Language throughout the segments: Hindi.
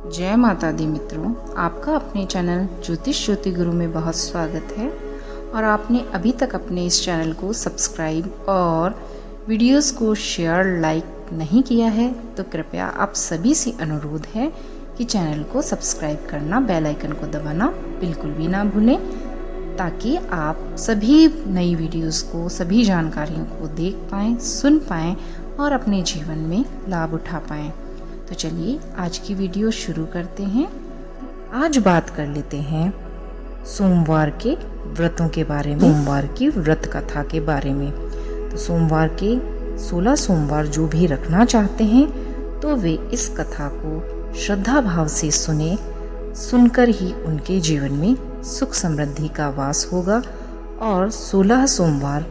जय माता दी मित्रों, आपका अपने चैनल ज्योतिष ज्योति गुरु में बहुत स्वागत है। और आपने अभी तक अपने इस चैनल को सब्सक्राइब और वीडियोस को शेयर लाइक नहीं किया है तो कृपया आप सभी से अनुरोध है कि चैनल को सब्सक्राइब करना, बेल आइकन को दबाना बिल्कुल भी ना भूलें, ताकि आप सभी नई वीडियोस को, सभी जानकारियों को देख पाएँ, सुन पाएँ और अपने जीवन में लाभ उठा पाएँ। तो चलिए आज की वीडियो शुरू करते हैं। आज बात कर लेते हैं सोमवार के व्रतों के बारे में, सोमवार की व्रत कथा के बारे में। तो सोमवार के 16 सोमवार जो भी रखना चाहते हैं तो वे इस कथा को श्रद्धा भाव से सुनकर ही उनके जीवन में सुख समृद्धि का वास होगा। और 16 सोमवार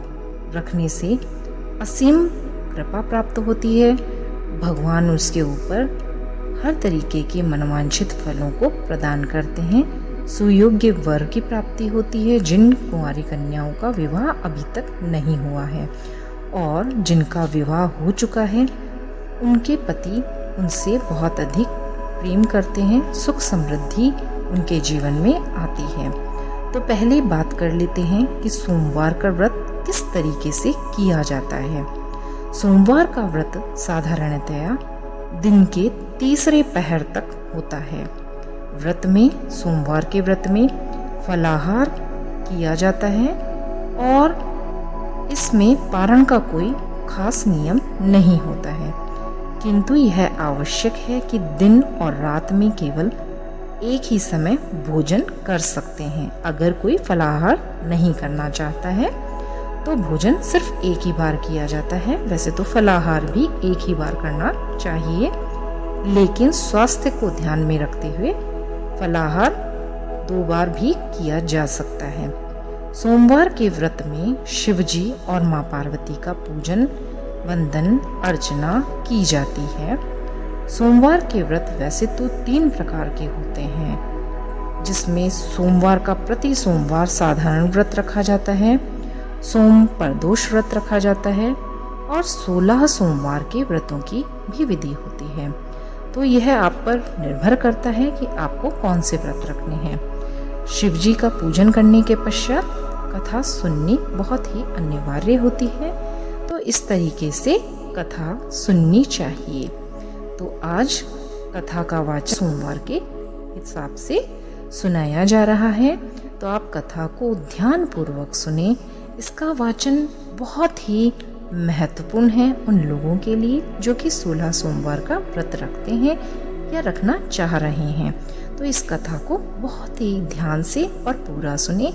रखने से असीम कृपा प्राप्त होती है। भगवान उसके ऊपर हर तरीके के मनोवांछित फलों को प्रदान करते हैं। सुयोग्य वर की प्राप्ति होती है। जिन कुंवारी कन्याओं का विवाह अभी तक नहीं हुआ है और जिनका विवाह हो चुका है, उनके पति उनसे बहुत अधिक प्रेम करते हैं। सुख समृद्धि उनके जीवन में आती है। तो पहले बात कर लेते हैं कि सोमवार का व्रत किस तरीके से किया जाता है। सोमवार का व्रत साधारणतया दिन के तीसरे पहर तक होता है। सोमवार के व्रत में फलाहार किया जाता है और इसमें पारण का कोई खास नियम नहीं होता है, किंतु यह आवश्यक है कि दिन और रात में केवल एक ही समय भोजन कर सकते हैं। अगर कोई फलाहार नहीं करना चाहता है तो भोजन सिर्फ एक ही बार किया जाता है। वैसे तो फलाहार भी एक ही बार करना चाहिए, लेकिन स्वास्थ्य को ध्यान में रखते हुए फलाहार 2 बार भी किया जा सकता है। सोमवार के व्रत में शिव जी और मां पार्वती का पूजन, वंदन, अर्चना की जाती है। सोमवार के व्रत वैसे तो 3 प्रकार के होते हैं, जिसमें सोमवार का प्रति सोमवार साधारण व्रत रखा जाता है, सोम प्रदोष व्रत रखा जाता है और 16 सोमवार के व्रतों की भी विधि होती है। तो यह आप पर निर्भर करता है कि आपको कौन से व्रत रखने हैं। शिव जी का पूजन करने के पश्चात कथा सुननी बहुत ही अनिवार्य होती है, तो इस तरीके से कथा सुननी चाहिए। तो आज कथा का वाचन सोमवार के हिसाब से सुनाया जा रहा है, तो आप कथा को ध्यान पूर्वक सुने। इसका वाचन बहुत ही महत्वपूर्ण है उन लोगों के लिए जो कि 16 सोमवार का व्रत रखते हैं या रखना चाह रहे हैं। तो इस कथा को बहुत ही ध्यान से और पूरा सुने,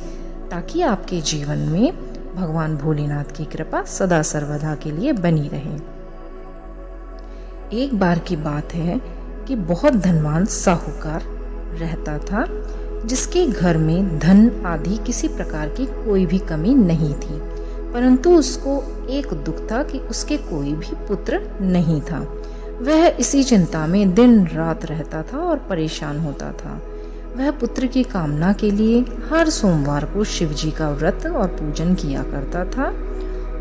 ताकि आपके जीवन में भगवान भोलेनाथ की कृपा सदा सर्वदा के लिए बनी रहे। एक बार की बात है कि बहुत धनवान साहूकार रहता था, जिसके घर में धन आदि किसी प्रकार की कोई भी कमी नहीं थी, परंतु उसको एक दुख था कि उसके कोई भी पुत्र नहीं था। वह इसी चिंता में दिन रात रहता था और परेशान होता था। वह पुत्र की कामना के लिए हर सोमवार को शिव जी का व्रत और पूजन किया करता था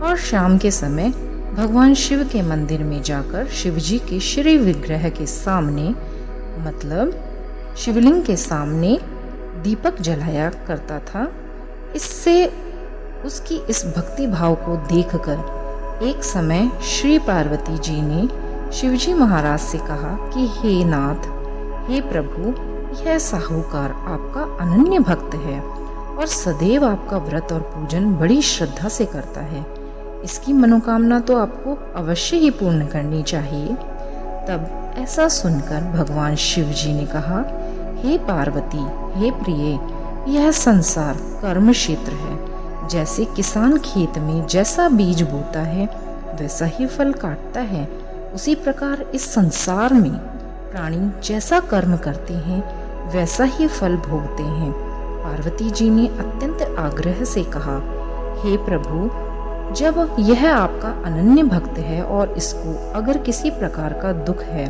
और शाम के समय भगवान शिव के मंदिर में जाकर शिव जी के श्री विग्रह के सामने, मतलब शिवलिंग के सामने दीपक जलाया करता था। इससे उसकी इस भक्ति भाव को देखकर एक समय श्री पार्वती जी ने शिवजी महाराज से कहा कि हे नाथ, हे प्रभु, यह साहूकार आपका अनन्य भक्त है और सदैव आपका व्रत और पूजन बड़ी श्रद्धा से करता है। इसकी मनोकामना तो आपको अवश्य ही पूर्ण करनी चाहिए। तब ऐसा सुनकर भगवान शिव जी ने कहा, हे पार्वती, हे प्रिय, यह संसार कर्म क्षेत्र है। जैसे किसान खेत में जैसा बीज बोता है वैसा ही फल काटता है, उसी प्रकार इस संसार में प्राणी जैसा कर्म करते हैं वैसा ही फल भोगते हैं। पार्वती जी ने अत्यंत आग्रह से कहा, हे प्रभु, जब यह आपका अनन्य भक्त है और इसको अगर किसी प्रकार का दुख है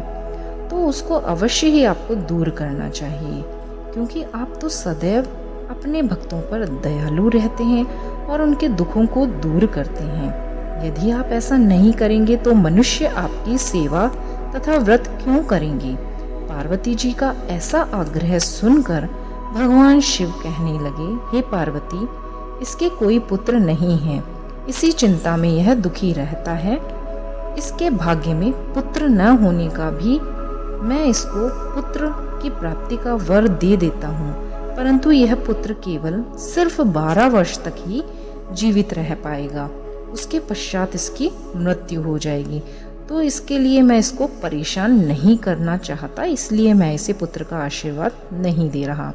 तो उसको अवश्य ही आपको दूर करना चाहिए, क्योंकि आप तो सदैव अपने भक्तों पर दयालु रहते हैं और उनके दुखों को दूर करते हैं। यदि आप ऐसा नहीं करेंगे तो मनुष्य आपकी सेवा तथा व्रत क्यों करेंगे। पार्वती जी का ऐसा आग्रह सुनकर भगवान शिव कहने लगे, हे पार्वती, इसके कोई पुत्र नहीं है, इसी चिंता में यह दुखी रहता है। इसके भाग्य में पुत्र न होने का भी मैं इसको पुत्र की प्राप्ति का वर दे देता हूँ, परंतु यह पुत्र केवल सिर्फ 12 वर्ष तक ही जीवित रह पाएगा, उसके पश्चात इसकी मृत्यु हो जाएगी। तो इसके लिए मैं इसको परेशान नहीं करना चाहता, इसलिए मैं इसे पुत्र का आशीर्वाद नहीं दे रहा।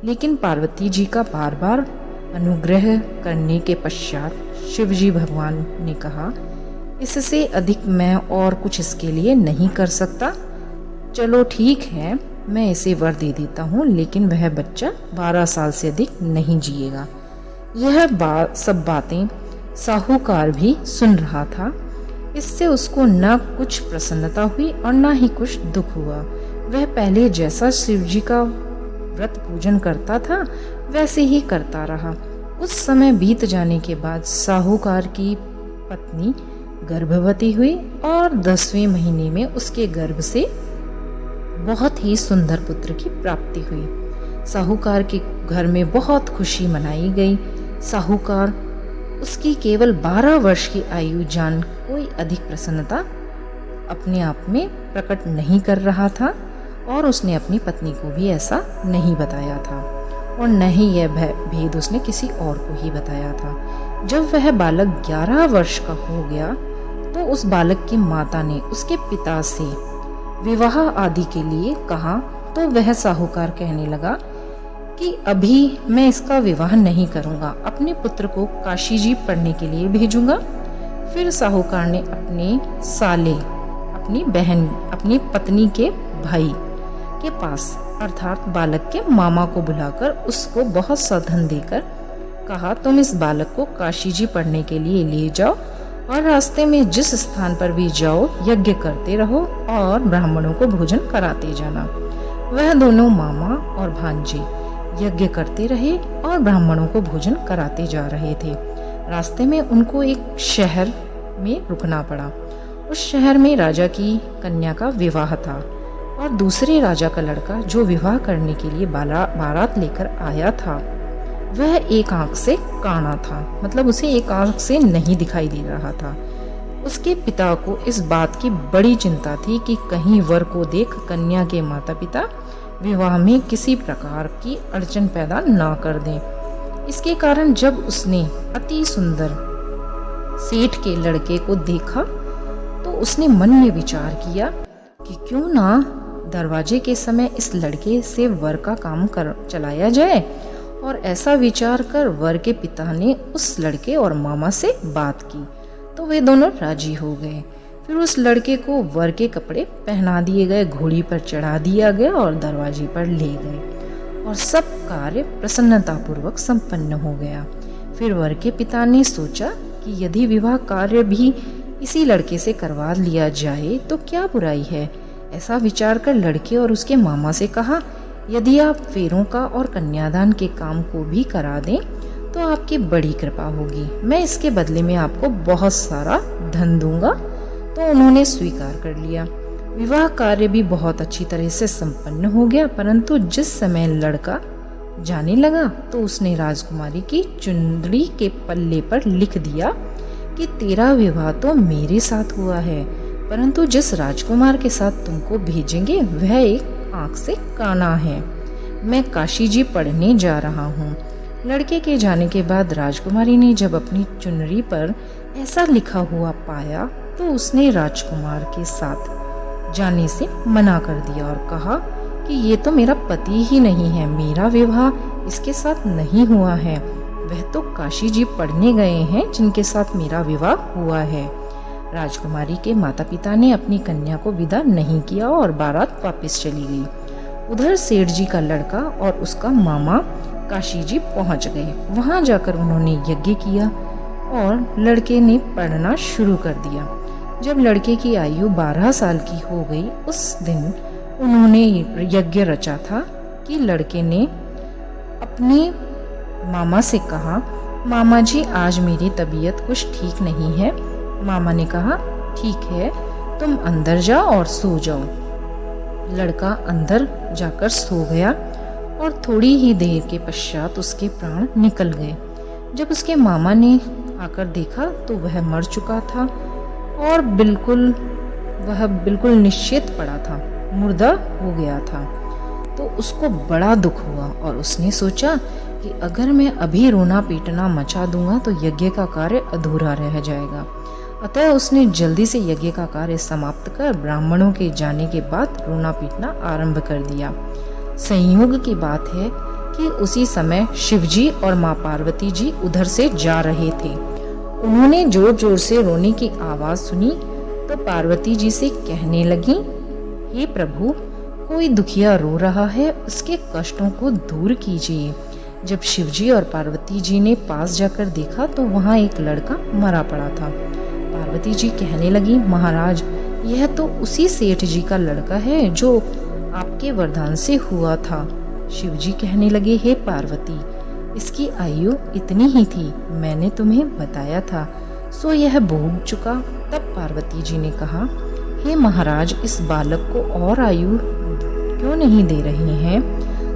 लेकिन पार्वती जी का बार बार अनुग्रह करने के पश्चात शिवजी भगवान ने कहा, इससे अधिक मैं और कुछ इसके लिए नहीं कर सकता। चलो ठीक है, मैं इसे वर दे देता हूँ, लेकिन वह बच्चा 12 साल से अधिक नहीं जिएगा। यह सब बातें साहूकार भी सुन रहा था। इससे उसको न कुछ प्रसन्नता हुई और न ही कुछ दुख हुआ। वह पहले जैसा शिवजी का व्रत पूजन करता था वैसे ही करता रहा। कुछ समय बीत जाने के बाद साहूकार की पत्नी गर्भवती हुई और 10वें महीने में उसके गर्भ से बहुत ही सुंदर पुत्र की प्राप्ति हुई। साहूकार के घर में बहुत खुशी मनाई गई। साहूकार उसकी केवल 12 वर्ष की आयु जान कोई अधिक प्रसन्नता अपने आप में प्रकट नहीं कर रहा था और उसने अपनी पत्नी को भी ऐसा नहीं बताया था और न ही यह भेद उसने किसी और को ही बताया था। जब वह बालक 11 वर्ष का हो गया तो उस बालक की माता ने उसके पिता से विवाह आदि के लिए कहा, तो वह साहूकार कहने लगा कि अभी मैं इसका विवाह नहीं करूंगा, अपने पुत्र को काशी जी पढ़ने के लिए भेजूंगा। फिर साहूकार ने अपने साले, अपनी बहन, अपनी पत्नी के भाई के पास अर्थात बालक के मामा को बुलाकर उसको बहुत सा धन देकर कहा, तुम इस बालक को काशी जी पढ़ने के लिए ले जाओ और रास्ते में जिस स्थान पर भी जाओ यज्ञ करते रहो और ब्राह्मणों को भोजन कराते जाना। वह दोनों मामा और भांजे यज्ञ करते रहे और ब्राह्मणों को भोजन कराते जा रहे थे। रास्ते में उनको एक शहर में रुकना पड़ा। उस शहर में राजा की कन्या का विवाह था और दूसरे राजा का लड़का जो विवाह करने के लिए बारात लेकर आया था वह एक आंख से काना था, मतलब उसे एक आंख से नहीं दिखाई दे रहा था। उसके पिता को इस बात की बड़ी चिंता थी कि कहीं वर को देख कन्या के माता पिता विवाह में किसी प्रकार की अड़चन पैदा ना कर दें। इसके कारण जब उसने अति सुंदर सेठ के लड़के को देखा तो उसने मन में विचार किया कि क्यों ना दरवाजे के समय इस लड़के से वर का काम चलाया जाए। और ऐसा विचार कर वर के पिता ने उस लड़के और मामा से बात की तो वे दोनों राजी हो गए। फिर उस लड़के को वर के कपड़े पहना दिए गए, घोड़ी पर चढ़ा दिया गया और दरवाजे पर ले गए और सब कार्य प्रसन्नतापूर्वक संपन्न हो गया। फिर वर के पिता ने सोचा कि यदि विवाह कार्य भी इसी लड़के से करवा लिया जाए तो क्या बुराई है। ऐसा विचार कर लड़के और उसके मामा से कहा, यदि आप फेरों का और कन्यादान के काम को भी करा दें तो आपकी बड़ी कृपा होगी, मैं इसके बदले में आपको बहुत सारा धन दूंगा। तो उन्होंने स्वीकार कर लिया। विवाह कार्य भी बहुत अच्छी तरह से संपन्न हो गया, परंतु जिस समय लड़का जाने लगा तो उसने राजकुमारी की चुंदड़ी के पल्ले पर लिख दिया कि तेरा विवाह तो मेरे साथ हुआ है, परंतु जिस राजकुमार के साथ तुमको भेजेंगे वह एक आंख से काना है। मैं काशी जी पढ़ने जा रहा हूँ। लड़के के जाने के बाद राजकुमारी ने जब अपनी चुनरी पर ऐसा लिखा हुआ पाया तो उसने राजकुमार के साथ जाने से मना कर दिया और कहा कि ये तो मेरा पति ही नहीं है, मेरा विवाह इसके साथ नहीं हुआ है, वह तो काशी जी पढ़ने गए हैं जिनके साथ मेरा विवाह हुआ है। राजकुमारी के माता पिता ने अपनी कन्या को विदा नहीं किया और बारात वापस चली गई। उधर सेठ जी का लड़का और उसका मामा काशी जी पहुंच गए। वहां जाकर उन्होंने यज्ञ किया और लड़के ने पढ़ना शुरू कर दिया। जब लड़के की आयु 12 साल की हो गई उस दिन उन्होंने यज्ञ रचा था कि लड़के ने अपने मामा से कहा, मामा जी आज मेरी तबीयत कुछ ठीक नहीं है। मामा ने कहा, ठीक है, तुम अंदर जाओ और सो जाओ। लड़का अंदर जाकर सो गया और थोड़ी ही देर के पश्चात उसके प्राण निकल गए। जब उसके मामा ने आकर देखा तो वह मर चुका था और वह बिल्कुल निश्चित पड़ा था, मुर्दा हो गया था। तो उसको बड़ा दुख हुआ और उसने सोचा कि अगर मैं अभी रोना पीटना मचा दूंगा तो यज्ञ का कार्य अधूरा रह जाएगा। अतः उसने जल्दी से यज्ञ का कार्य समाप्त कर ब्राह्मणों के जाने के बाद रोना पीटना आरंभ कर दिया। संयोग की बात है कि उसी समय शिवजी और माँ पार्वती जी उधर से जा रहे थे। उन्होंने जोर जोर से रोने की आवाज सुनी तो पार्वती जी से कहने लगी, हे प्रभु, कोई दुखिया रो रहा है, उसके कष्टों को दूर कीजिए। जब शिवजी और पार्वती जी ने पास जाकर देखा तो वहाँ एक लड़का मरा पड़ा था। पार्वती जी कहने लगी, महाराज, यह तो उसी सेठ जी का लड़का है जो आपके वरदान से हुआ था। शिवजी कहने लगे, हे पार्वती, इसकी आयु इतनी ही थी, मैंने तुम्हें बताया था, सो यह भोग चुका। तब पार्वती जी ने कहा, हे महाराज, इस बालक को और आयु क्यों नहीं दे रहे हैं?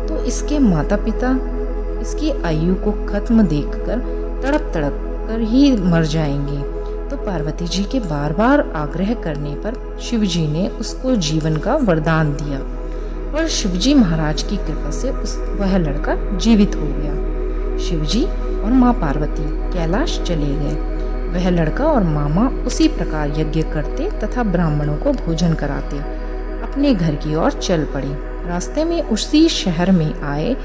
तो इसके माता पिता इसकी आयु को खत्म देखकर तड़प कर ही मर जाएंगे। तो पार्वती जी के बार बार आग्रह करने पर शिवजी ने उसको जीवन का वरदान दिया और शिवजी महाराज की कृपा से वह लड़का जीवित हो गया। शिवजी और माँ पार्वती कैलाश चले गए। वह लड़का और मामा उसी प्रकार यज्ञ करते तथा ब्राह्मणों को भोजन कराते अपने घर की ओर चल पड़े। रास्ते में उसी शहर में आए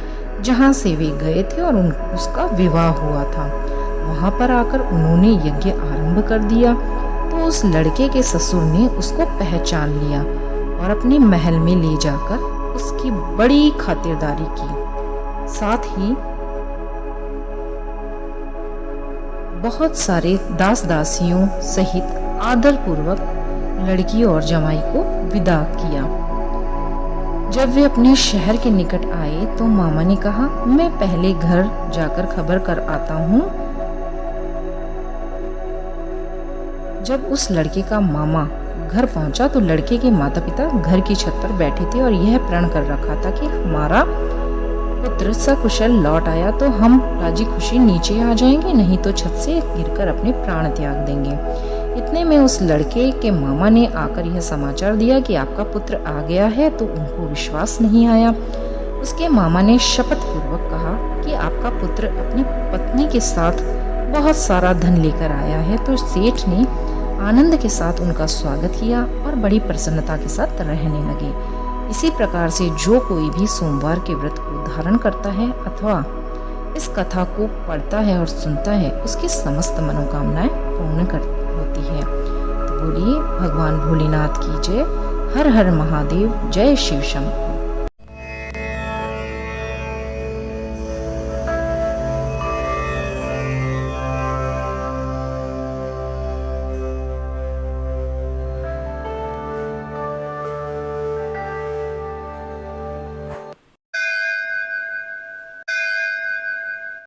जहाँ से वे गए थे और उसका विवाह हुआ था। वहाँ पर आकर उन्होंने यज्ञ आरंभ कर दिया तो उस लड़के के ससुर ने उसको पहचान लिया और अपने महल में ले जाकर उसकी बड़ी खातिरदारी की। साथ ही बहुत सारे दास दासियों सहित आदर पूर्वक लड़की और जमाई को विदा किया। जब वे अपने शहर के निकट आए तो मामा ने कहा, मैं पहले घर जाकर खबर कर आता हूँ। जब उस लड़के का मामा घर पहुंचा तो लड़के के माता पिता घर की छत पर बैठे थे और यह प्रण कर रखा था कि हमारा पुत्र सकुशल लौट आया तो हम राजी खुशी नीचे आ जाएंगे, नहीं तो छत से गिरकर अपने प्राण त्याग देंगे। इतने में उस लड़के के मामा ने आकर यह समाचार दिया कि आपका पुत्र आ गया है, तो उनको विश्वास नहीं आया। उसके मामा ने शपथ पूर्वक कहा कि आपका पुत्र अपनी पत्नी के साथ बहुत सारा धन लेकर आया है। तो सेठ ने आनंद के साथ उनका स्वागत किया और बड़ी प्रसन्नता के साथ रहने लगे। इसी प्रकार से जो कोई भी सोमवार के व्रत को धारण करता है अथवा इस कथा को पढ़ता है और सुनता है, उसकी समस्त मनोकामनाएं पूर्ण होती है। तो बोलिए भगवान भोलेनाथ की जय। हर हर महादेव। जय शिव शंभू।